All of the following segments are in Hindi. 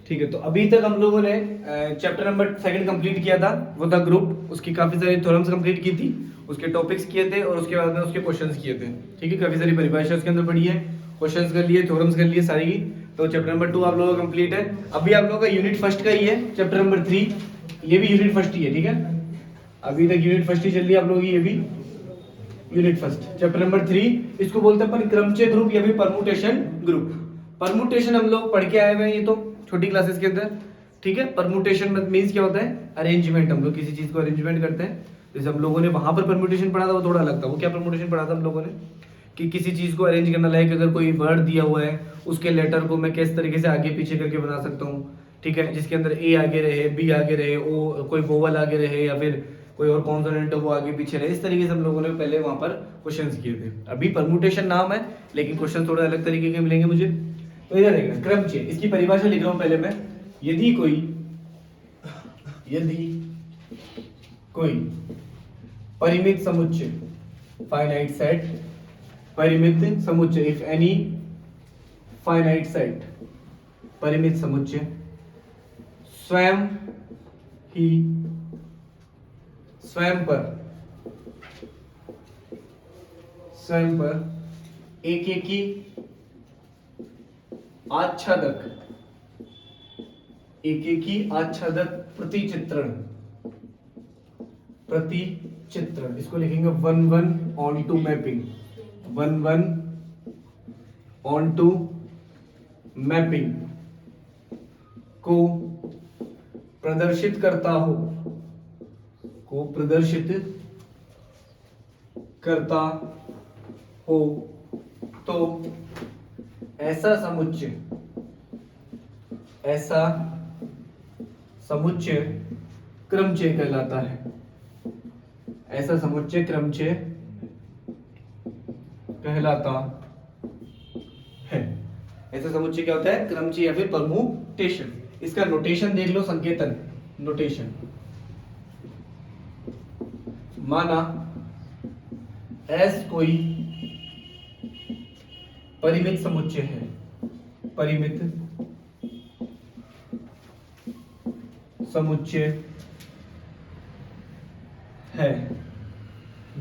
ठीक है, तो अभी तक हम लोगों ने चैप्टर नंबर 2 कंप्लीट किया था, वो था ग्रुप। उसकी काफी सारी थ्योरम्स कंप्लीट की थी, उसके टॉपिक्स किए थे और उसके बाद में उसके क्वेश्चंस किए थे। ठीक है, काफी सारी परिभाषा उसके अंदर पढ़ी है, क्वेश्चंस कर लिए, थ्योरम्स कर लिए सारी की। तो चैप्टर नंबर 2 आप लोगों का कंप्लीट है। अभी आप लोगों का यूनिट फर्स्ट का ही है चैप्टर नंबर 3, ये भी यूनिट फर्स्ट ही है। ठीक है, अभी तक यूनिट फर्स्ट ही चल रही है आप लोगों की, ये भी यूनिट फर्स्ट चैप्टर नंबर 3। इसको बोलते हैं अपन क्रमचय ग्रुप या फिर परमुटेशन ग्रुप। परमुटेशन हम लोग पढ़ के आए हुए हैं, ये तो छोटी क्लासेस के अंदर। ठीक है, परमुटेशन मींस क्या होता है? अरेंजमेंट। हम लोग किसी चीज को अरेंजमेंट करते हैं। जैसे हम लोगों ने वहां पर परमुटेशन पढ़ा था, वो थोड़ा अलग था। वो क्या परमुटेशन पढ़ा था हम लोगों ने कि किसी चीज को अरेंज करना, लाइक अगर कोई वर्ड दिया हुआ है उसके लेटर को मैं किस तरीके से आगे पीछे करके बना सकता हूँ। ठीक है, जिसके अंदर ए आगे रहे, बी आगे रहे, ओ कोई वोवल आगे रहे, या फिर कोई और कॉन्सोनेंट हो वो आगे पीछे रहे। इस तरीके से हम लोगों ने पहले वहां पर क्वेश्चंस किए थे। अभी परमुटेशन नाम है, लेकिन क्वेश्चन थोड़े अलग तरीके के मिलेंगे मुझे। तो इधर देखना, क्रमचय, इसकी परिभाषा लिख रहा हूं पहले मैं। यदि कोई परिमित समुच्चय, फाइनाइट सेट, परिमित समुच्चय, इफ एनी फाइनाइट सेट, परिमित समुच्चय स्वयं पर एकेकी आच्छादक प्रतिचित्रण, इसको लिखेंगे 1-1 onto मैपिंग, 1-1 onto मैपिंग को प्रदर्शित करता हो तो ऐसा समुच्चय क्रमचय कहलाता है। ऐसा समुच्चय क्रमचय कहलाता है। ऐसा समुच्चय क्या होता है? क्रमचय या फिर परमुटेशन। इसका नोटेशन देख लो, संकेतन नोटेशन। माना एस कोई परिमित समुच्चय है, परिमित समुच्चय है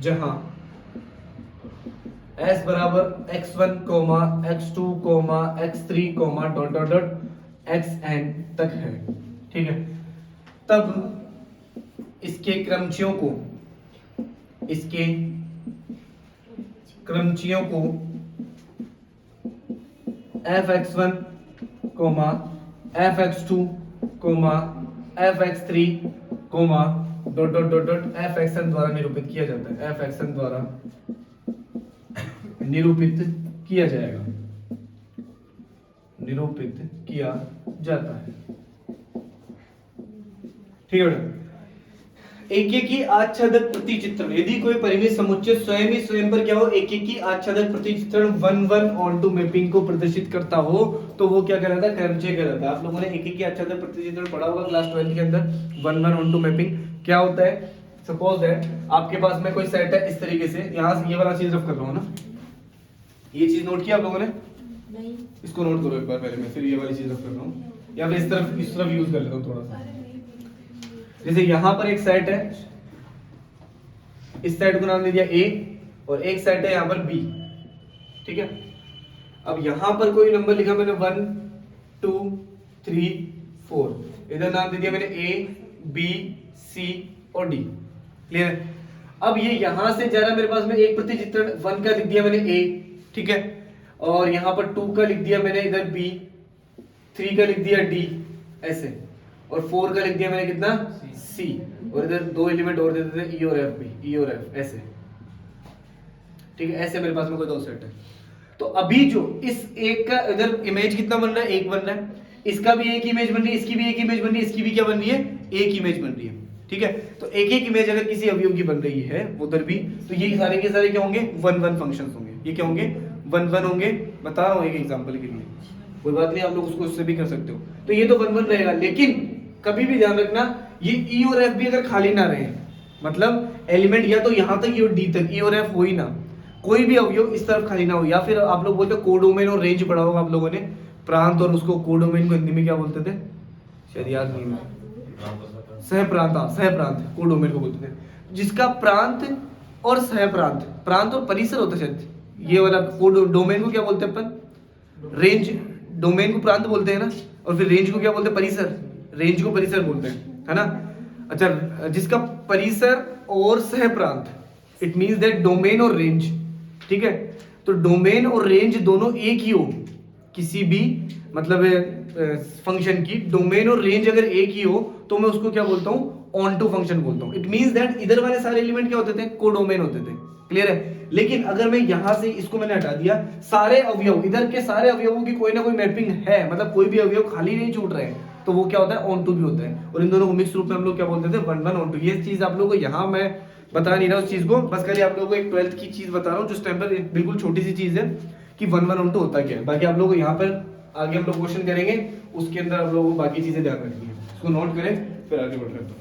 जहां s बराबर x1, x2, x3, dot dot dot xn तक है। ठीक है, तब इसके क्रमचयों को fx1, fx2, fx3, dot dot dot dot fxn द्वारा निरूपित किया जाता है। fxn द्वारा निरूपित किया जाता है। ठीक है, एकेकी आच्छादक प्रतिचित्रण। यदि कोई परिमित समुच्चय स्वयं पर क्या हो? एकेकी आच्छादक प्रतिचित्रण 1-1 onto मैपिंग को प्रदर्शित करता हो तो वो क्या कहलाता है? क्रमचय कहलाता है। आप लोगों ने एकेकी आच्छादक प्रतिचित्रण पढ़ा होगा क्लास 12 के अंदर। 1-1 onto मैपिंग क्या होता है? सपोज दैट आपके पास में कोई सेट है इस तरीके से, यहां से ये वाला चीज रफ कर रहा हूं ना, ये चीज नोट किया आप लोगों ने? नहीं। इसको नोट करो एक बार पहले, मैं फिर ये वाली चीज रफ कर रहा हूं, या फिर इस तरफ यूज कर लेता हूं थोड़ा सा। जैसे यहां पर एक सेट है, इस सेट को नाम दे दिया A, और एक सेट है यहां पर B। ठीक है, अब यहां पर कोई नंबर लिखा मैंने 1, 2, 3, 4, इधर नाम दे दिया मैंने A, B, C और D। क्लियर है? अब ये यहां से जा रहा मेरे पास में एक प्रतिचित्रण 1 का लिख दिया मैंने A, ठीक है, और यहां पर 2 का लिख दिया मैंने इधर B, 3 का लिख दिया D ऐसे, और 4 का लिख दिया मैंने कितना? C, और इधर 2 एलिमेंट और दे देते E और F ऐसे। ठीक है, ऐसे मेरे पास में कोई 2 सेट है। तो अभी जो इस एक का इधर इमेज कितना बन रहा है? 1 बन रहा है, इसका भी एक इमेज बन रही है, इसकी भी एक इमेज बन रही है, इसकी भी क्या बन रही है? एक इमेज बन रही है। ठीक है, तो एक एक इमेज अगर किसी अवयव की बन रही है उधर भी, तो ये सारे के सारे क्या होंगे? 1-1 फंक्शंस होंगे। ये क्या होंगे? 1-1 होंगे। बता रहा हूं एक एग्जांपल के लिए, कोई बात नहीं, आप लोग उसको उससे भी कर सकते हो। तो ये तो 1-1 रहेगा, लेकिन कभी भी ध्यान रखना ये E और F भी अगर खाली ना रहे, मतलब एलिमेंट या तो यहां तक E और D तक, E और F हो ही ना, कोई भी अवयव इस तरफ खाली ना हो, या फिर आप लोग बोलते हो कोडोमेन और रेंज पढ़ा होगा आप लोगों ने। प्रांत और उसको कोडोमेन को हिंदी में क्या बोलते थे, शायद याद नहीं है, सह प्रांत, सह प्रांत कोडोमेन को बोलते थे। जिसका प्रांत और सह प्रांत, प्रांत और परिसर होता है शायद, ये वाला डोमेन को क्या बोलते हैं अपन, रेंज। डोमेन को प्रांत बोलते हैं ना, और फिर रेंज को क्या बोलते हैं, परिसर। रेंज को परिसर बोलते हैं, है ना। अच्छा, जिसका परिसर और सह प्रांत, इट मींस दैट डोमेन और रेंज, ठीक है। तो डोमेन और रेंज दोनों एक ही हो किसी भी मतलब फंक्शन की, डोमेन और रेंज अगर एक ही हो तो मैं उसको क्या बोलता हूँ, ऑन टू फंक्शन बोलता हूँ। इट मींस दैट इधर वाले सारे एलिमेंट क्या होते थे, कोडोमेन होते थे, क्लियर है। लेकिन अगर मैं यहां से इसको मैंने हटा दिया, सारे अवयव, इधर के सारे अवयवों की कोई ना कोई मैपिंग है, मतलब कोई भी अवयव खाली नहीं छूट रहे हैं, तो वो क्या होता है, ऑन टू भी होता है। और इन दोनों को मिक्स रूप में हम लोग क्या बोलते थे, वन वन ऑन टू। ये चीज आप लोगों को यहाँ मैं बता नहीं रहा उस चीज को, बस खाली आप लोगों को एक 12th की चीज बता रहा हूँ, जो उस टाइम पर बिल्कुल छोटी सी चीज है कि वन वन ऑन टू होता क्या है। बाकी आप लोगों को यहाँ पर आगे हम लोग क्वेश्चन करेंगे, उसके अंदर आप लोगों को बाकी चीजें ध्यान रखनी है, इसको नोट करें फिर आगे बढ़ रहे हैं।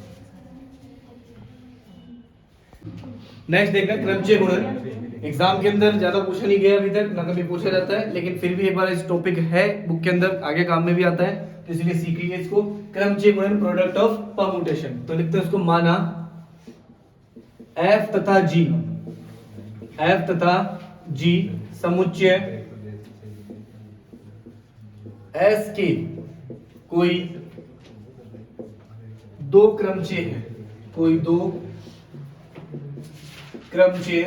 नेक्स्ट देखना क्रमचय गुणन। एग्जाम के अंदर ज्यादा पूछा नहीं गया अभी तक, ना कभी पूछा जाता है, लेकिन फिर भी एक बार इस टॉपिक है बुक के अंदर, आगे काम में भी आता है, तो इसलिए सीखिए इसको। क्रमचय गुणन, प्रोडक्ट ऑफ परम्यूटेशन। तो लिखते हैं इसको, माना F तथा G, F तथा G समुच्चय S के कोई दो क्रमचय है, कोई दो क्रमचय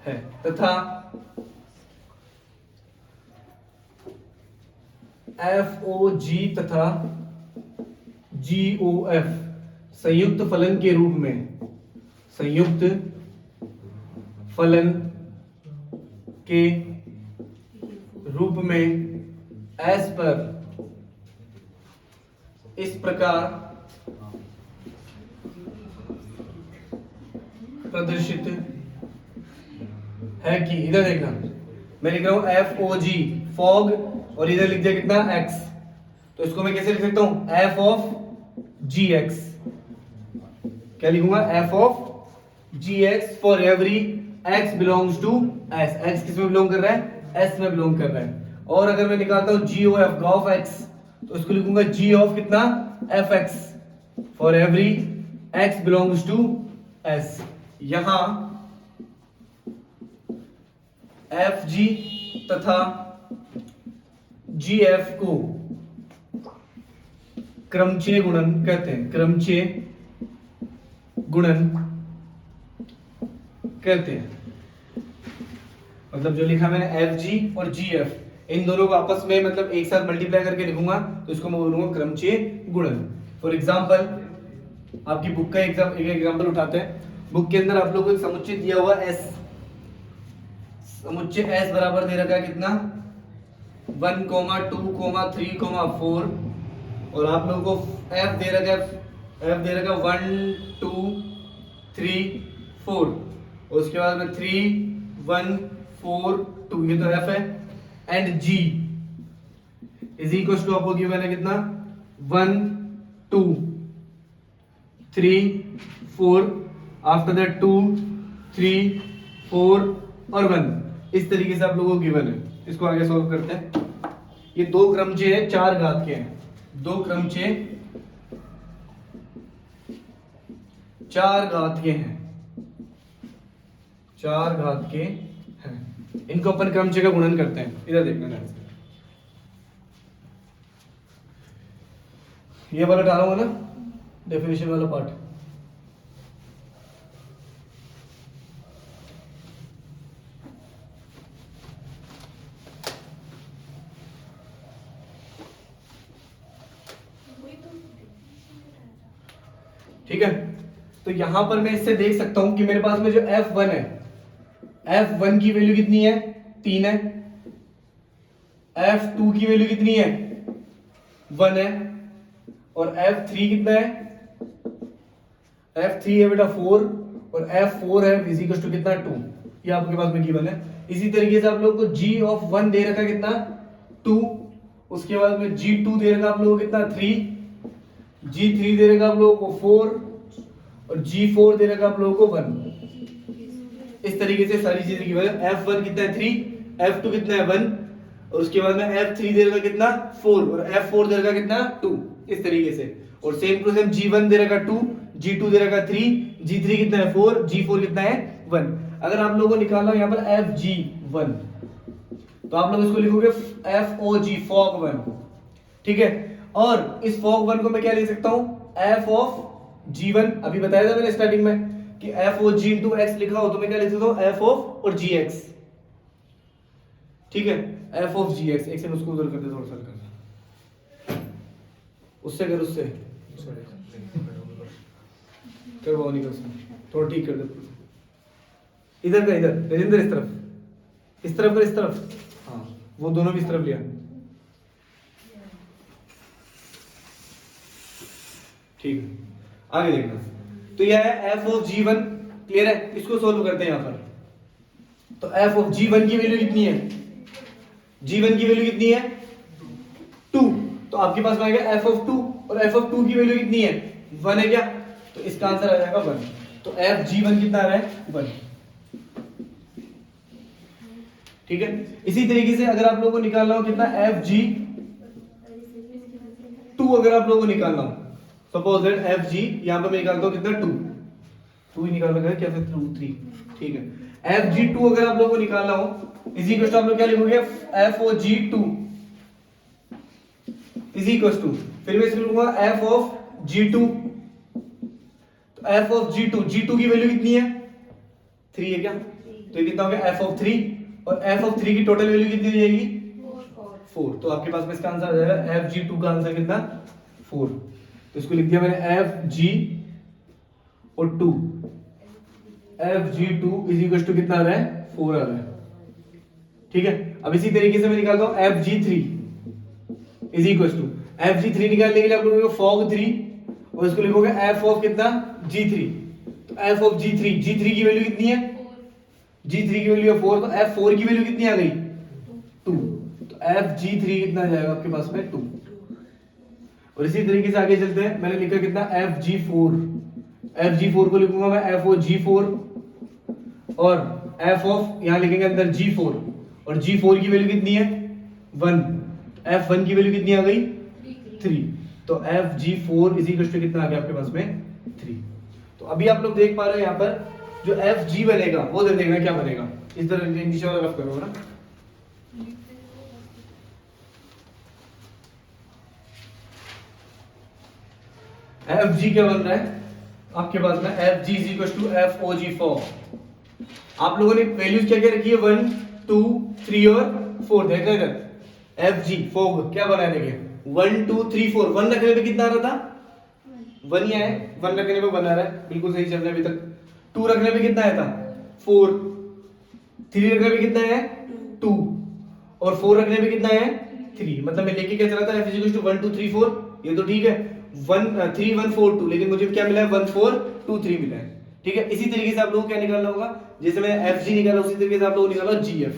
है तथा FOG तथा GOF संयुक्त फलन के रूप में, संयुक्त फलन के रूप में S पर इस प्रकार प्रदर्शित है कि, इधर देखना मैं लिख रहा हूं FOG फॉग, और इधर लिख दिया कितना x, तो इसको मैं कैसे लिख सकता हूं, f ऑफ gx। क्या लिखूंगा, f of gx for every x belongs to s। x किस में बिलोंग कर रहा है, s में बिलोंग कर रहा है। और अगर मैं निकालता हूं GOF गॉफ x, तो इसको लिखूंगा g ऑफ कितना, fx for every x belongs to s। यहां FG तथा GF को क्रमचय गुणन कहते हैं, क्रमचय गुणन कहते हैं। मतलब जो लिखा मैंने FG और GF, इन दोनों को आपस में मतलब एक साथ मल्टीप्लाई करके लिखूंगा, तो इसको मैं बोलूंगा क्रमचय गुणन। फॉर एग्जांपल, आपकी बुक का एक एग्जांपल उठाते हैं। बुक के अंदर आप लोगों को एक समुच्चय दिया हुआ S, समुच्चय S बराबर दे रखा है कितना, 1, 2, 3, 4, और आप लोगों को F दे रखा है, F दे रखा है 1, 2, 3, 4, और उसके बाद में 3, 1, 4, 2, ये तो F है। And G is equal to आपको गिवन है कितना, 1, 2, 3, 4, आफ्टर दैट 2, 3, 4 और 1। इस तरीके से आप लोगों को गिवन है, इसको आगे सॉल्व करते हैं। ये दो क्रमचय है, 4 घात के हैं, दो क्रमचय 4 घात के हैं, 4 घात के हैं। इनको अपन क्रमचय का गुणन करते हैं। इधर देखना ध्यान से, ये वाला डालूंगा ना, डेफिनेशन वाला पार्ट। ठीक है, तो यहां पर मैं इससे देख सकता हूं कि मेरे पास में जो F1 है, F1 की वैल्यू कितनी है, 3 है। F2 की वैल्यू कितनी है, 1 है। और F3 कितना है, F3 है बेटा 4, और F4 है फिजिकल टू कितना, 2। ये आपके पास में गिवन है। इसी तरीके से आप लोगों को G ऑफ 1 दे रखा कितना, 2। उसके बाद में G2 दे रखा आप लोगों को कितना, 3। G3 दे रखा आप लोगों को 4, और G4 दे रखा आप लोगों को 1। इस तरीके से सारी चीजें गिवन है। F1 कितना है, 3, F2 कितना है, 1, और उसके बाद में F3 दे रखा कितना 4 और F4 दे रखा कितना 2, इस तरीके से। और सेम टू सेम G1 दे रखा 2, G2 दे रखा 3, G3 कितना है 4, G4 कितना है 1। अगर आप लोगों को निकालना हो यहाँ पर FG1 तो आप लोग इसको लिखोगे FOG फॉग 1, ठीक है। और इस फॉग 1 को मैं क्या लिख सकता हूं F ऑफ G1, अभी बताया था मैंने स्टार्टिंग में कि FOG इंटू एक्स लिखा हो तो मैं क्या लिख सकता हूं F ऑफ और GX, ठीक है। F ऑफ GX, एक सेकंड उसको उधर कर दे, थोड़ा सा कर, उससे कर, उससे कर, वो नहीं कर उसमें, थोड़ा ठीक कर दे, इधर का, इधर राजेंद्र इस तरफ, इस तरफ कर, इस तरफ, हाँ वो दोनों भी इस तरफ लिया, ठीक है। आगे देखना, तो यह है F ऑफ G1, क्लियर है। इसको सोल्व करते हैं यहां पर। तो F ऑफ G1 की वैल्यू कितनी है, G1 की वैल्यू कितनी है 2, तो आपके पास में आएगा F ऑफ 2, और F ऑफ 2 की वैल्यू कितनी है 1 है क्या, तो इसका आंसर आ जाएगा 1। तो F G1 कितना आ रहा है 1, ठीक है। इसी तरीके से अगर आप लोगों को निकालना हो कितना F G2, अगर आप लोगों को निकालना हो, सपोज दैट F G यहां पर मैं निकालता हूं कितना 2 ही निकाल रखा है क्या, फिर 3, ठीक है। F G2 अगर आप लोगों को निकालना हो इज इक्वल टू, आप लोग क्या लिखोगे F O G2 is equal to, फिर मैं इसको लिखूंगा F ऑफ G2, तो F ऑफ G2, G2 की वैल्यू कितनी है 3 है क्या, तो ये कितना हो गया F ऑफ 3, और F ऑफ 3 की टोटल वैल्यू कितनी हो जाएगी 4, तो आपके पास में इसका आंसर आ जाएगा F G2 का आंसर कितना 4। तो इसको लिख दिया मैंने F G और 2, F G2 is equal to कितना आ रहा है 4 आ रहा है, ठीक है। अब इसी तरीके से मैं निकालता हूं F G3 is equal to, F G3 निकालने के लिए आप लोग लिखोगे फॉग 3, और इसको लिखोगे F ऑफ कितना G3, तो F ऑफ G3, G3 की वैल्यू कितनी है, G3 की वैल्यू है 4, तो F4 की वैल्यू कितनी आ गई 2, तो F G3 कितना आ जाएगा आपके पास में 2। और इसी तरीके से आगे चलते हैं, मैंने लिखा कितना F G4, F G4 को लिखूंगा मैं F O G4, और F ऑफ यहां लिखेंगे अंदर G4, और G4 की वैल्यू कितनी है 1, F1 की वैल्यू कितनी आ गई 3, तो F G4 is equal to कितना आ गया आपके पास में 3। तो अभी आप लोग देख पा रहे हो यहाँ पर जो F G बनेगा वो दे देखना क्या बनेगा, इस तरह नीचे वाला रफ करो ना, F G क्या बन रहा है आपके पास में F G is equal to F O G for, आप लोगों ने वैल्यूज क्या क्या रखी है 1 2 3 और 4, देख रहे इधर F G फॉग क्या बनाया देखिए 1 2 3 4, 1 रखने पे कितना आ रहा था 1 ही आया, 1 रखने पे बना रहा है, बिल्कुल सही चल रहा है अभी तक। 2 रखने पे कितना आया था 4, 3 रखने पे कितना है 2, और 4 रखने पे कितना है 3, मतलब मैं लेके क्या चला था F इज इक्वल टू 1 2 3 4, ये तो ठीक है 1 3 1 4 2, लेकिन मुझे क्या मिला है 1 4 2 3 मिला है, ठीक है। इसी तरीके से आप लोगों को क्या निकालना होगा, जैसे मैंने F G निकाला उसी तरीके से आप लोगों को निकालना G F,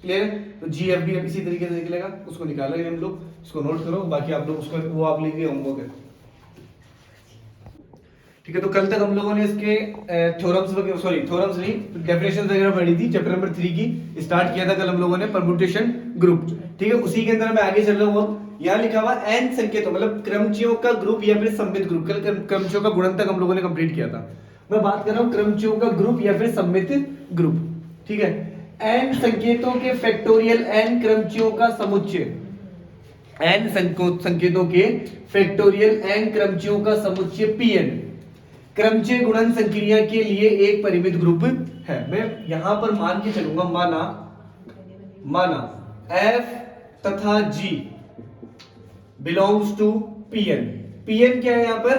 क्लियर है। तो G F भी इसी तरीके से निकलेगा, उसको निकाला हम लोग, इसको नोट करो, बाकी आप लोग उसको वो आप लिख दिए होमवर्क है, ठीक है। तो कल तक हम लोगों ने इसके थ्योरम्स वगैरह, सॉरी थ्योरम्स नहीं, डेफिनेशन वगैरह पढ़ी थी, चैप्टर नंबर 3 की स्टार्ट किया था कल हम लोगों ने परम्यूटेशन ग्रुप, ठीक है। उसी के अंदर मैं आगे चल रहा हूँ, यहाँ लिखा हुआ n संकेतों मतलब क्रमचियों का ग्रुप या फिर सममित ग्रुप, कल क्रमचियों का गुणनतक हम लोगों ने कंप्लीट किया था, मैं बात कर रहा हूँ क्रमचियों का ग्रुप या फिर सममित ग्रुप, ठीक है। n संकेतों के फैक्टोरियल, n क्रमचियों का समुच्चय, n संकेतों के फैक्टोरियल, n क्रमचियों का समुच्चय Pn क्रमचय गुणन संक्रिया के लिए एक परिमित ग्रुप है। मैं यहां पर मान के चलूंगा, माना F तथा G belongs to Pn। Pn क्या है यहां पर,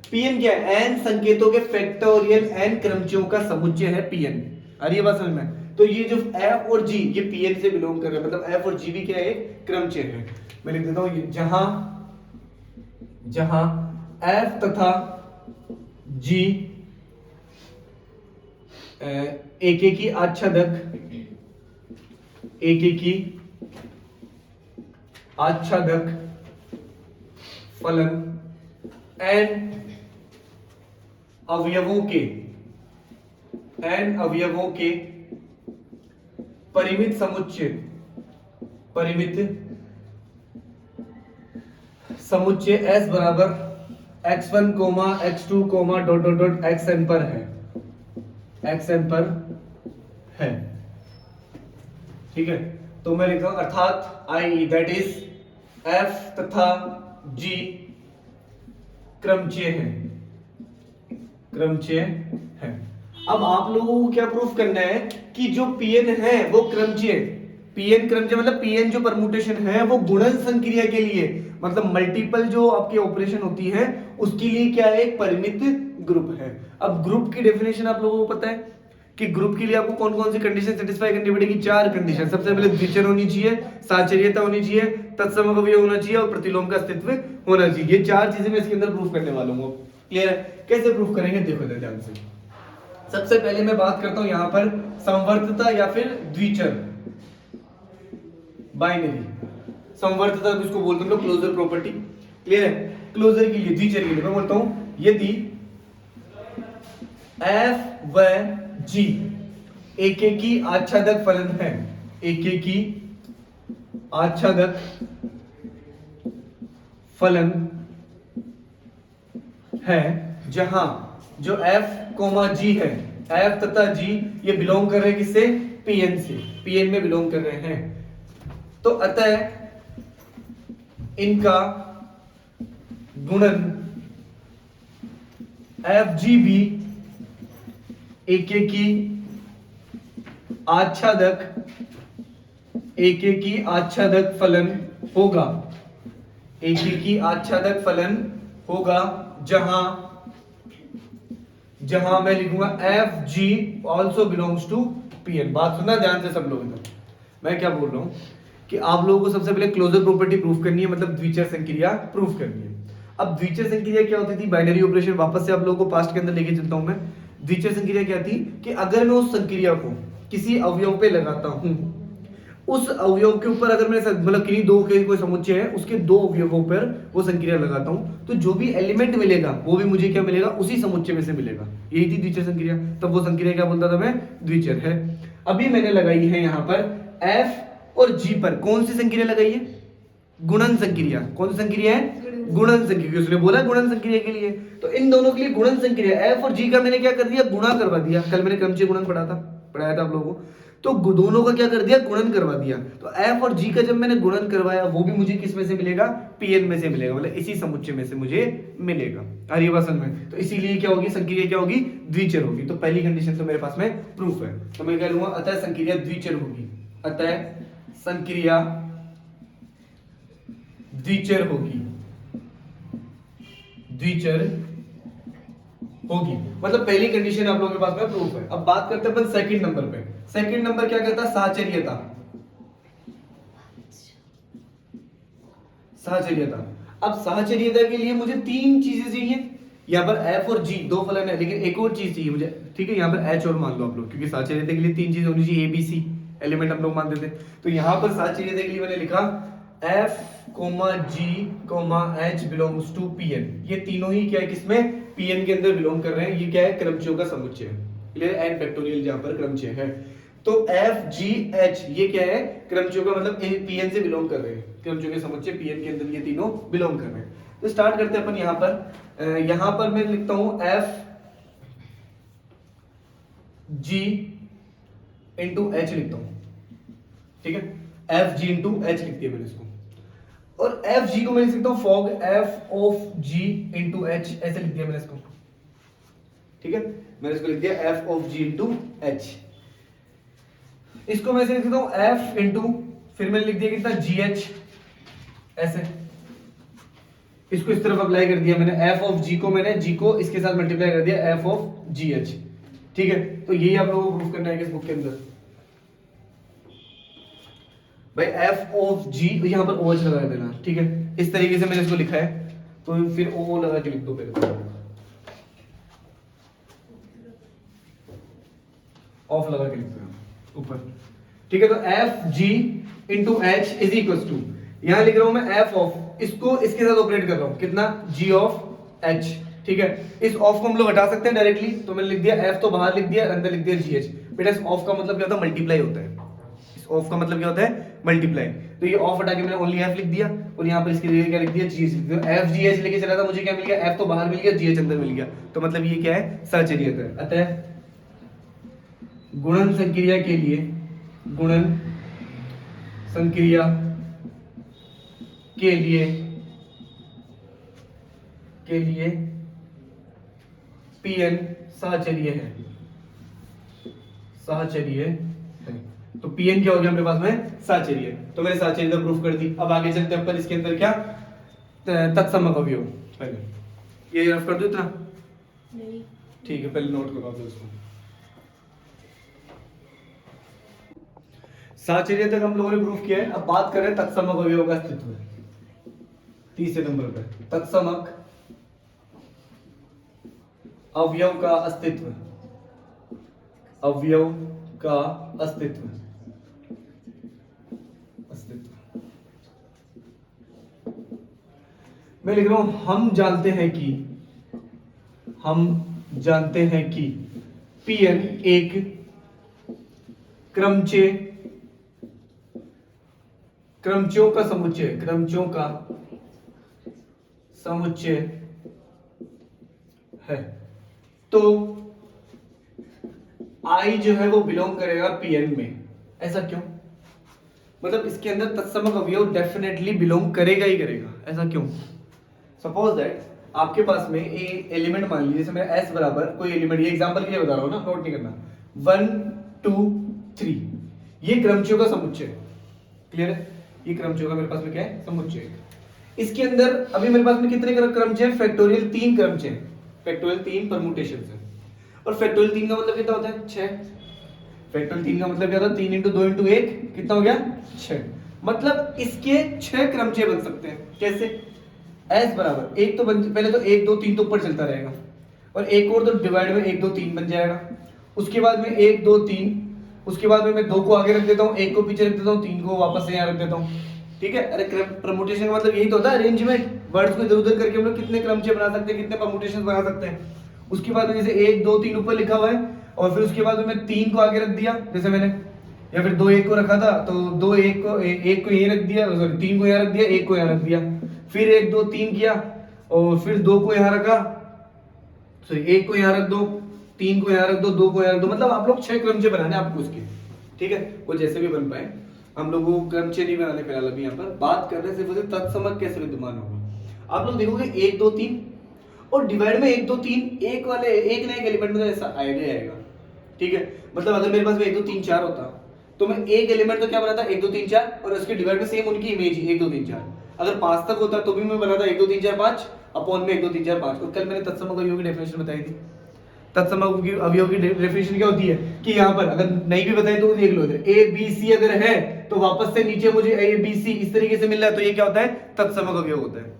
Pn क्या है n संकेतों के फैक्टोरियल n क्रमचियों का समुच्चय है Pn, आ रही है बात समझ में। तो ये जो F और G ये Pn से बिलोंग कर रहे हैं, मतलब F और G भी क्या है क्रमचय है। मैं लिख देता हूं ये, जहां F तथा G एकेकी आच्छादक फलन n अवयवों के परिमित समुच्चय परिमित समुच्चय S बराबर x1, x2, dot dot dot xn पर है, xn पर है। ठीक है, तो मैं लिखता हूं अर्थात i दैट इज f तथा g क्रमचय है, क्रमचय है। अब आप लोगों को क्या प्रूफ करना है कि जो pn है वो क्रमचय, pn क्रमचय मतलब pn जो परमुटेशन है वो गुणन संक्रिया के लिए, मतलब मल्टीपल जो आपकी ऑपरेशन होती है उसके लिए क्या है, एक परिमित ग्रुप है। अब ग्रुप की डेफिनेशन आप लोगों को पता है कि ग्रुप के लिए आपको कौन कौन सी कंडीशन सेटिस्फाई करनी पड़ेगी, 4 कंडीशन। सबसे पहले द्विचर होनी चाहिए, साचर्यता होनी चाहिए, तत्समअवयवी होना चाहिए और प्रतिलोम का अस्तित्व होना चाहिए। ये 4 चीजें मैं इसके अंदर प्रूफ करने वाला हूं। क्लियर है? कैसे प्रूफ करेंगे देखो ध्यान से। सबसे पहले मैं बात करता हूं यहां पर संवर्तता या फिर द्विचर, बाइनरी संवर्तता किसको बोलते हैं लोग, क्लोजर प्रॉपर्टी। क्लियर है? क्लोजर के लिए, द्विचर के लिए मैं बोलता हूं यदि f व g एकेकी आच्छादक फलन है, एकेकी आच्छादक फलन है, जहां जो f, g है, f तथा g ये बिलोंग कर रहे हैं किससे, pn से, pn में बिलोंग कर रहे हैं, तो अतः इनका गुणन fg भी एकेकी आच्छादक फलन होगा, एकेकी आच्छादक फलन होगा, जहां मैं लिखूंगा fg also belongs to pn। बात सुनना ध्यान से सब लोग। मैं क्या बोल रहा हूं कि आप लोगों को सबसे पहले क्लोजर प्रॉपर्टी प्रूफ करनी है, मतलब द्विचर संक्रिया प्रूफ करनी है। अब द्विचर संक्रिया क्या होती थी, बाइनरी ऑपरेशन, वापस से आप लोगों को पास्ट के अंदर लेके चलता हूं मैं। द्विचर संक्रिया क्या थी कि अगर मैं उस संक्रिया को किसी अवयव पे लगाता हूं, उस अवयव के ऊपर अगर मैं मतलब किन्हीं दो के कोई समुच्चय है उसके दो अवयवों पर वो संक्रिया लगाता हूं, तो जो भी एलिमेंट मिलेगा वो भी मुझे क्या मिलेगा, उसी समुच्चय में से मिलेगा। यही थी द्विचर संक्रिया। तब वो संक्रिया क्या बोलता था मैं, द्विचर है। अभी मैंने लगाई है यहां पर f और g पर कौन सी संक्रिया लगाई है, गुणन संक्रिया। कौन सी संक्रिया है, गुणन संक्रिया। उसने बोला गुणन संक्रिया के लिए, तो इन दोनों के लिए गुणन संक्रिया f और g का मैंने क्या कर दिया, गुणा करवा दिया। कल मैंने क्रमचय गुणन पढ़ाया था आप लोगों को, तो दोनों का क्या कर दिया, गुणन करवा दिया। तो f और g का जब मैंने गुणन करवाया वो भी मुझे किस में से मिलेगा, pn में से मिलेगा, मतलब इसी समुच्चय में से मुझे मिलेगा। आ रही है बात समझ में? तो इसीलिए क्या होगी, संक्रिया क्या होगी, द्विचर होगी। तो पहली कंडीशन तो मेरे पास में प्रूफ है। तो मैं क्या लूंगा, अतः संक्रिया द्विचर होगी, अतः संक्रिया द्विचर होगी, द्विचर होगी, मतलब पहली कंडीशन आप लोगों के पास में प्रूफ है। अब बात करते हैं अपन सेकंड नंबर पे। सेकंड नंबर क्या कहता है, साहचर्यता। साहचर्यता। अब साहचर्यता के लिए मुझे 3 चीजें चाहिए। यहाँ पर f और g दो फलन है, लेकिन एक और चीज चाहिए मुझे। ठीक है, यहाँ पर h और मान लो आप लोग, क्योंकि साहचर्यता के लिए 3 चीजें होनी चाहिए, a b c एलिमेंट हम लोग मान देते हैं। तो यहाँ पर साहचर्यता के लिए मैंने लिखा f, g, h belongs to pn। ये तीनों ही क्या है, किसमें, pn के अंदर बिलोंग कर रहे हैं। ये क्या है, क्रमचयों का समुच्चय है। क्लियर, n फैक्टोरियल जहां पर क्रमचय है। तो f, g, h ये क्या है, क्रमचयों का मतलब pn से बिलोंग कर रहे हैं, क्रमचयों के समुच्चय pn के अंदर ये तीनों बिलोंग कर रहे हैं। तो स्टार्ट करते हैं अपन यहां पर मैं लिखता हूं f g इंटू h लिखता हूं। ठीक है, f g इंटू h लिख दिया मैंने इसको, और f g को मैं लिख सकता हूं fog f of g into h, ऐसे लिख दिया मैंने इसको। ठीक है, मैंने इसको लिख दिया f of g into h। इसको मैं लिख सकता हूं f इंटू, फिर मैंने लिख दिया कितना, gh, ऐसे इसको इस तरफ अप्लाई कर दिया मैंने। f ऑफ g को मैंने g को इसके साथ मल्टीप्लाई कर दिया, f ऑफ gh। ठीक है, तो यही आप लोगों को प्रूफ करना है इस बुक के अंदर भाई, f ऑफ g यहां पर OH लगा देना। ठीक है, इस तरीके से मैंने इसको लिखा है, तो फिर O लगा के लिख दो पहले, ऑफ लगा के लिख दो ऊपर। ठीक है, तो f g into h is equal to, यहां लिख रहा हूं मैं f ऑफ, इसको इसके साथ ऑपरेट कर रहा हूं, कितना, g ऑफ h। ठीक है, इस ऑफ को हम लोग हटा सकते हैं डायरेक्टली, तो मैंने लिख दिया f तो बाहर लिख दिया, अंदर लिख दिया gh। बेटा इस ऑफ का मतलब क्या होता है, मल्टीप्लाई होता है। इस ऑफ का मतलब क्या होता है, मल्टीप्लाई, तो ये ऑफ हटा के मैंने ओनली एफ लिख दिया और यहाँ पर इसकी जगह क्या लिख दिया, जी एच। तो एफ जी एच लेके चला था, मुझे क्या मिल गया, एफ तो बाहर मिल गया, जी एच अंदर मिल गया, तो मतलब ये क्या है, साहचर्यक है। अतः गुणन संक्रिया के लिए, गुणन संक्रिया के लिए Pn साहचर्य है, साहचर्य है। तो Pn क्या हो गया मेरे पास में, साहचर्य। तो मैंने साहचर्यता प्रूफ कर दी। अब आगे चलते हैं अपन इसके अंदर क्या, तत्समक अवयव। पहले ये रफ कर दो इतना, नहीं ठीक है, पहले नोट करवा दो इसको। साहचर्य तक हम लोगों ने प्रूफ किया है। अब बात कर रहे हैं तत्समक अवयव का अस्तित्व। तीसरे नंबर पे तत्समक अवयव का अस्तित्व, अवयव का अस्तित्व, अस्तित्व। मैं लिख रहा हूं, हम जानते हैं कि Pn एक क्रमचयों का समुच्चय है। तो I जो है वो बिलोंग करेगा Pn में। ऐसा क्यों? मतलब इसके अंदर तत्समक अवयव डेफिनेटली बिलोंग करेगा ही करेगा। ऐसा क्यों? सपोज दैट आपके पास में एक एलिमेंट मान लीजिए, जैसे मैं s बराबर कोई एलिमेंट, ये एग्जांपल के लिए बता रहा हूं ना, नोट नहीं करना, 1 2 3, ये क्रमचयों का समुच्चय। क्लियर है? ये क्रमचयों का मेरे पास में क्या है, समुच्चय। इसके अंदर अभी मेरे पास में कितने क्रमचय, फैक्टोरियल 3 क्रमचय, फैक्टोरियल 3 परम्यूटेशंस है। और फैक्टोरियल 3 का मतलब कितना होता है, 6। फैक्टोरियल 3 का मतलब क्या होता है, 3 × 2 × 1 कितना हो गया, 6। मतलब इसके 6 क्रमचय बन सकते हैं। कैसे? s बराबर एक तो पहले तो 1 2 3 तो ऊपर चलता रहेगा, और एक और तो डिवाइड में 1 2 3 बन जाएगा। उसके बाद में 1 2 3, उसके बाद में मैं 2 को आगे रख देता हूँ, 1 को पीछे रख देता हूँ, 3 को वापस से यहाँ रख देता हूँ। ठीक है? अरे परम्यूटेशन का मतलब यही तो होता है, अरेंजमेंट। वर्ड्स को इधर उधर करके हम लोग कितने क्रमचय बना सकते हैं, कितने परम्यूटेशंस बना सकते हैं। उसके बाद में जैसे 1 2 3 ऊपर लिखा हुआ है, और फिर उसके बाद में मैं 3 को आगे रख दिया जैसे मैंने, या फिर 2 1 को रखा था तो 2 1 को यहीं रख दिया, सॉरी 3 को यहाँ रख दिया, 1 को यहाँ रख दिया, फिर 1 2 3 किया, और फिर 2 को यहाँ रखा, सॉरी 1 को यहाँ रख दो, 3 को यहाँ रख दो, 2 को यहाँ रख दो। मतलब आप लोग 6 क्रमचय बनाने आपको उसके। ठीक है? कुछ ऐसे भी बन पाए, हम लोगों को क्रमचय नहीं बनाने फिलहाल अभी यहाँ पर बात कर रहे हैं सिर्फ तत्समक कैसे विद्यमान होगा। आप लोग देखोगे 1 2 3 और डिवाइड में 1 2 3, एक वाले एक ना एक एलिमेंट में ऐसा आएगा ही आएगा। ठीक है? मतलब अगर मेरे पास में 1 2 3 4 होता तो मैं एक एलिमेंट तो क्या बनाता, 1 2 3 4, और उसके डिवाइड में सेम उनकी इमेज 1 2 3 4। अगर 5 तक होता तो भी मैं बनाता 1 2 3 4 5 अपॉन में 1 2 3 4 5। और कल मैंने तत्समक अवयव की डेफिनेशन बताई थी। तत्समक अवयव की डेफिनेशन क्या होती है कि यहाँ पर अगर नहीं भी बताई तो देख लो, इधर ए बी सी अगर है तो वापस से नीचे मुझे ए बी सी इस तरीके से मिल रहा है, तो ये क्या होता है, तत्समक अवयव होता है।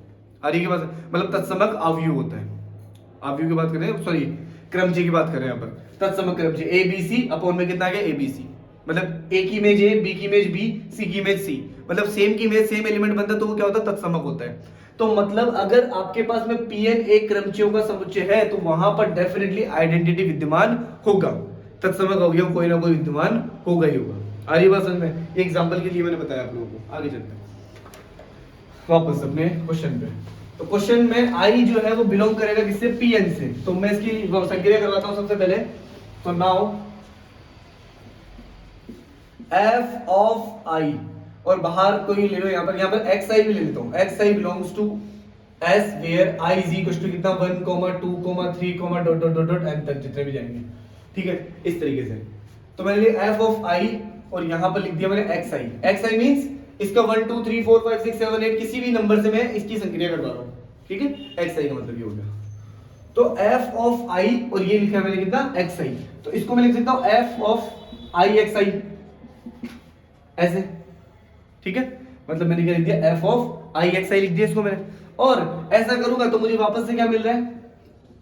आगे के पास मतलब तत्समक अवयव होता है। अवयव की बात कर रहे हैं, सॉरी क्रमचय की बात कर रहे हैं यहाँ पर। तत्समक क्रमचय ए बी सी अपॉन में कितना आ गया, ए बी सी। मतलब ए की इमेज ए, बी की इमेज बी, सी की इमेज सी, मतलब सेम की इमेज सेम एलिमेंट बनता है, तो वो क्या होता है, तत्समक होता है। तो मतलब अगर आपके पास में Pn एक क्रमचयों का समुच्चय है तो वहां पर डेफिनेटली आइडेंटिटी विद्यमान होगा, तत्समक अवयव कोई ना कोई विद्यमान होगा ही होगा। आ रही बात समझ में? एग्जांपल के लिए मैंने बताया आप लोगों को। आगे चलते हैं वापस अपने क्वेश्चन पे। तो क्वेश्चन में I जो है वो बिलोंग करेगा किससे, Pn से। तो मैं इसकी संक्रिया करवाता हूं सबसे पहले। तो नाउ f of I, और बाहर कोई ले लो, यहाँ पर xi भी ले लेता हूँ। xi belongs to s where I is equal to कितना 1 2 3 dot dot dot dot n तक जितने भी जाएंगे। ठीक है? इस तरीके से। तो मैंने लिया f of I और यहाँ पर लिख दिया मैंने xi। xi मींस इसका 1 2 3 4 5 6 7 8 किसी भी नंबर से मैं इसकी संक्रिया करवा रहा हूँ। ठीक है? xi का मतलब ये हो गया। तो f of I और ये लिखा है मैंने कितना, xi। तो इसको मैं लिख सकता हूँ f of I xi ऐसे। ठीक है? मतलब मैंने क्या लिख दिया, f of I xi लिख दिया इसको मैंने। और ऐसा करूंगा तो मुझे वापस से क्या मिल रहा है,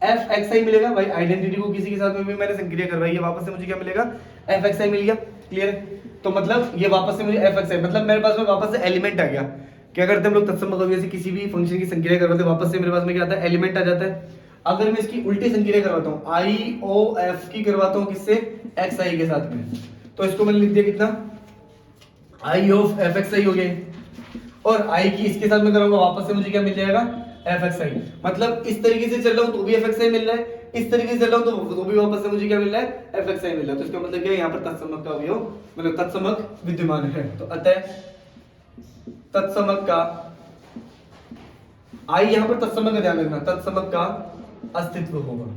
f xi मिलेगा। भाई आइडेंटिटी को किसी के साथ में भी मैंने संक्रिया करवाई है, वापस से मुझे क्या मिलेगा, f xi मिल गया। क्लियर है? तो मतलब ये वापस से मुझे f xi, मतलब मेरे पास में वापस से एलिमेंट आ गया। क्या करते हैं हम लोग तत्समक अवयव से किसी भी फंक्शन की संक्रिया करवाते हैं, वापस से मेरे पास में क्या आता है, एलिमेंट आ जाता है। अगर मैं इसकी उल्टी संक्रिया करवाता हूँ, I O F की करवाता हूँ किससे, xi के साथ में, तो इसको मैंने लिख दिया कितना, आई ऑफ एफ एक्स आई हो गया, और आई की इसके साथ मैं करूंगा वापस से मुझे क्या मिल जाएगा, एफ एक्स आई। मतलब इस तरीके से चल रहा हूं तो भी एफ एक्स आई मिल रहा है, इस तरीके से चल रहा हूं तो भी वापस से मुझे क्या मिल रहा है, एफ एक्स आई मिल रहा है। तो इसका मतलब क्या है, यहाँ पर तत्समक का अवयव मतलब तत्समक विद्यमान है। तो अतः तत्समक का, आई यहाँ पर तत्समक का ध्यान रखना, तत्समक का अस्तित्व होगा,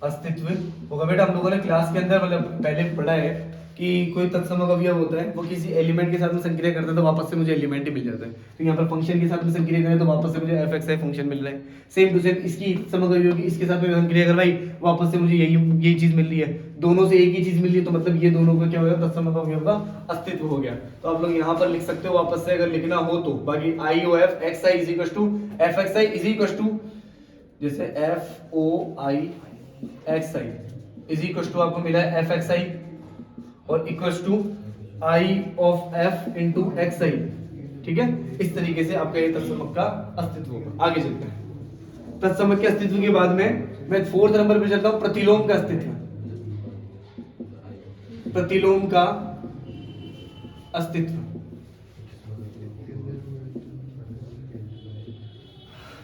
अस्तित्व होगा। बेटा हम लोगों ने क्लास के अंदर मतलब पहले पढ़ा है कि कोई तत्समक अवयव होता है, वो किसी एलिमेंट के साथ में संक्रिया करता है तो वापस से मुझे एलिमेंट ही मिल जाता है। तो यहाँ पर फंक्शन के साथ में संक्रिया करें तो वापस से मुझे एफ एक्स आई फंक्शन मिल रहा है। सेम टू सेम इसकी तत्समक अवयव की इसके साथ में संक्रिया करवाई, वापस से मुझे यही चीज मिल रही है, दोनों से एक ही चीज मिल रही है, तो मतलब ये दोनों का क्या हो गया, तत्समक अवयव का अस्तित्व हो गया। तो आप लोग यहाँ पर लिख सकते हो वापस से अगर लिखना हो तो, बाकी I O F X I is equal to F X I is equal to जैसे F O I X I is equal to आपको मिला है एफ एक्स आई और equals to I of F into X I. ठीक है, इस तरीके से आपका ये तत्समक का अस्तित्व होगा। आगे चलते हैं, तत्समक के अस्तित्व के बाद में मैं फोर्थ नंबर पे चलता हूं, प्रतिलोम का अस्तित्व। प्रतिलोम का अस्तित्व,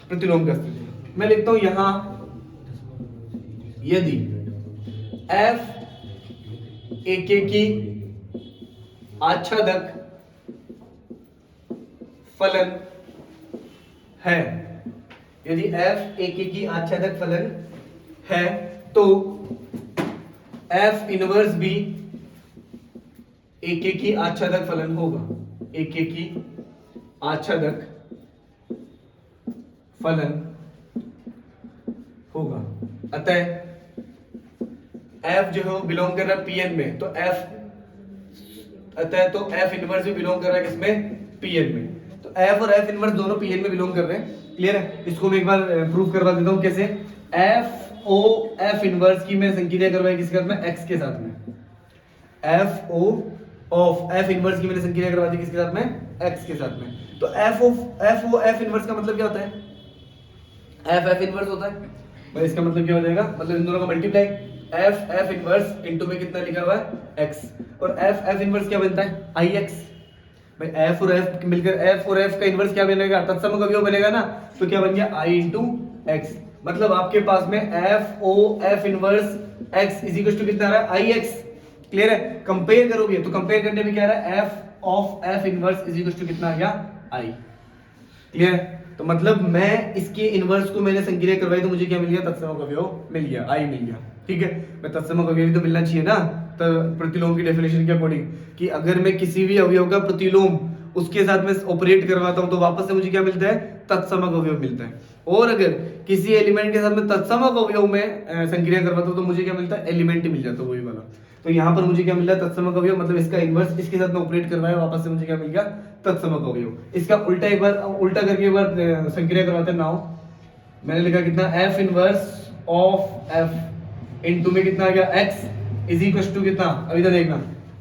प्रतिलोम का अस्तित्व मैं लिखता हूं यहां, यदि एफ एक की आच्छादक फलन है, यदि f एक की आच्छादक फलन है तो f इनवर्स भी एक की आच्छादक फलन होगा, एक की आच्छादक फलन होगा। अतः f जो है वो बिलोंग कर रहा है Pn में, तो f अतः तो f इनवर्स भी बिलोंग कर रहा है किसमें, Pn में। तो f और f इनवर्स दोनों Pn में बिलोंग कर रहे हैं। क्लियर है, इसको मैं एक बार प्रूफ करवा देता हूं कैसे। f o f इनवर्स की मैं संक्रिया करवाई किसके साथ में, x के साथ में। f o of f inverse की मैंने संक्रिया करवा दी किसके साथ में, x के साथ में। तो f o f इनवर्स का मतलब क्या होता है, f इनवर्स होता है भाई, इसका मतलब क्या हो जाएगा, मतलब इन दोनों का मल्टीप्लाई, f इनवर्स इनटू में कितना लिखा हुआ है x, और f इनवर्स क्या बनता है ix भाई, f और f मिलकर f और f का इनवर्स क्या बनेगा, तत्समक अवयव बनेगा ना, तो क्या बन गया i इंटू x। मतलब आपके पास में f o f inverse x is equal to कितना आ रहा है ix। क्लियर है, कंपेयर करोगे तो कंपेयर करने में क्या आ रहा है, f of f inverse is equal to कितना आ गया i। क्लियर है, तो मतलब मैं इसके इनवर्स को मैंने संक्रिया करवाई तो मुझे क्या मिल गया, तत्समक अवयव मिल गया, आई मिल गया। ठीक है, मैं तत्समक अवयव तो मिलना चाहिए ना, तो प्रतिलोम की डेफिनेशन के अकॉर्डिंग कि अगर मैं किसी भी अवयव का प्रतिलोम उसके साथ में ऑपरेट करवाता हूं तो वापस से मुझे क्या मिलता है, तत्समक अवयव मिलता है। और अगर किसी एलिमेंट के साथ में तत्समक अवयव में संक्रिया करवाता हूं तो मुझे क्या मिलता है, एलिमेंट ही मिल जाता है वही वाला। तो यहाँ पर मुझे क्या मिल रहा है, तत्समक अवयव, मतलब इसका इनवर्स इसके साथ में ऑपरेट करवाया, वापस से मुझे क्या मिल गया, तत्समक अवयव। इसका उल्टा एक बार उल्टा करके एक बार संक्रिया करवाते हैं। नाउ मैंने लिखा कितना, f inverse of f into में कितना आ गया x इज इक्वल टू कितना, अभी तक देखना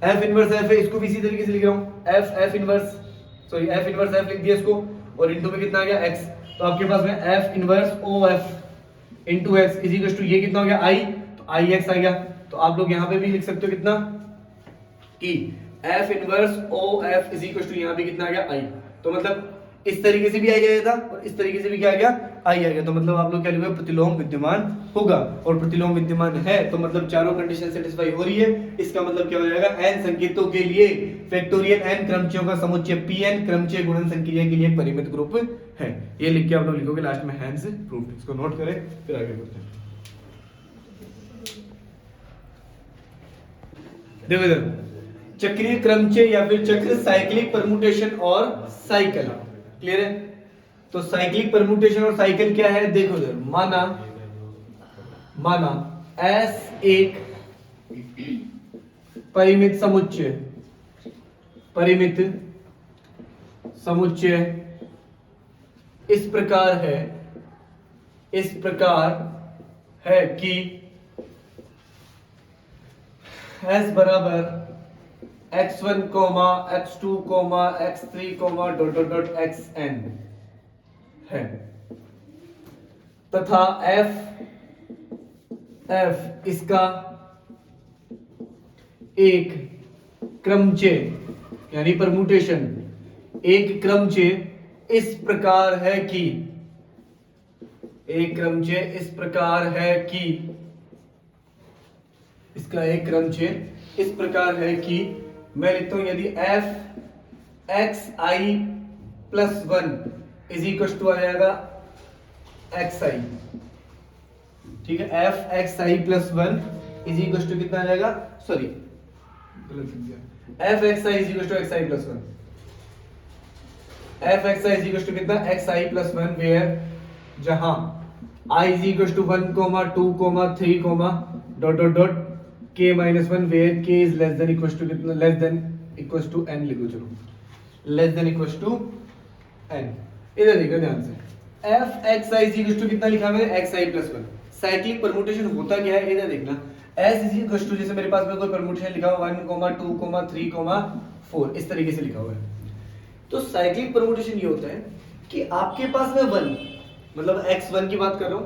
f इनवर्स f है, इसको भी इसी तरीके से लिख रहा हूं, f inverse sorry f inverse f लिख दिया इसको, और इनटू में कितना आ गया x। तो आपके पास में f inverse of into x is equal to ये कितना हो गया i, तो ix आ गया। तो आप लोग यहां पे भी लिख सकते हो कितना कि f inverse of is equal to यहां भी कितना आ गया i। तो मतलब इस तरीके से भी आई गया था और इस तरीके से भी क्या आ गया, आई आ गया। तो मतलब आप लोग क्या लिखोगे, प्रतिलोम विद्यमान होगा, और प्रतिलोम विद्यमान है तो मतलब चारों कंडीशन सेटिस्फाई हो रही है। इसका मतलब क्या हो जाएगा, n संकेतों के लिए फैक्टोरियल n क्रमचयों का समुच्चय pn क्रमचय गुणन संक्रिया के लिए एक परिमित ग्रुप है। ये लिख के आप लोग लिखोगे लास्ट में हैंस प्रूफ। इसको नोट करें फिर आगे बढ़ते हैं। देखो इधर चक्रीय क्रमचय या फिर चक्र, साइक्लिक परमुटेशन और साइकिल। क्लियर है, तो साइक्लिक परमुटेशन और साइकिल क्या है, देखो इधर, माना S एक परिमित समुच्चय, परिमित समुच्चय इस प्रकार है कि S बराबर x1, x2, x3, xn है, तथा f इसका एक क्रमचय यानी परमुटेशन, एक क्रमचय इस प्रकार है कि, एक क्रमचय इस प्रकार है कि, इसका एक क्रमचय इस प्रकार है कि मैं लिखता हूं यदि f x i plus 1 is equal to आ जाएगा x i, ठीक है, f x i plus 1 is equal to कितना आ जाएगा, सॉरी गलत लिख दिया, f x i is equal to x i plus 1, f x i is equal to कितना x i प्लस 1 वेयर जहां I is equal to 1, 2, 3, dot dot dot k minus 1 where k is less than equals to कितना, less than equals to n लिखो, चलो less than equals to n। इधर देखो ध्यान से, f x i is equal to कितना लिखा मैंने x i plus 1। Cyclic permutation होता क्या है इधर देखना, s is equal to जैसे मेरे पास में कोई परमुटेशन लिखा हुआ 1, 2, 3, 4 इस तरीके से लिखा हुआ है। तो साइक्लिक परमुटेशन ये होता है कि आपके पास में 1 मतलब x1 की बात कर रहा हूं,